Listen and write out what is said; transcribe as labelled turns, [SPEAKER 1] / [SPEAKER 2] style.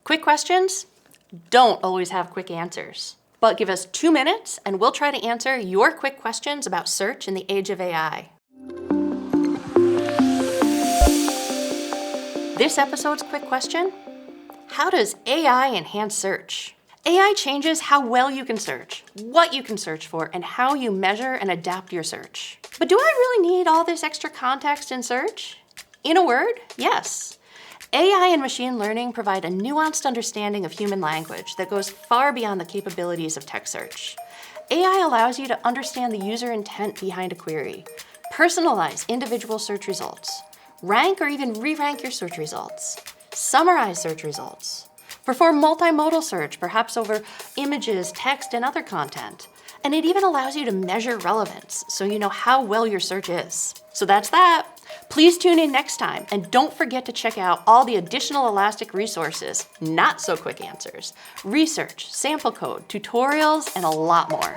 [SPEAKER 1] Quick questions don't always have quick answers, but give us 2 minutes and we'll try to answer your quick questions about search in the age of AI. This episode's quick question: how does AI enhance search? AI changes how well you can search, what you can search for, and how you measure and adapt your search. But do I really need all this extra context in search? In a word, yes. AI and machine learning provide a nuanced understanding of human language that goes far beyond the capabilities of text search. AI allows you to understand the user intent behind a query, personalize individual search results, rank or even re-rank your search results, summarize search results, perform multimodal search, perhaps over images, text, and other content. And it even allows you to measure relevance so you know how well your search is. So that's that. Please tune in next time, and don't forget to check out all the additional Elastic resources, not so quick answers, research, sample code, tutorials, and a lot more.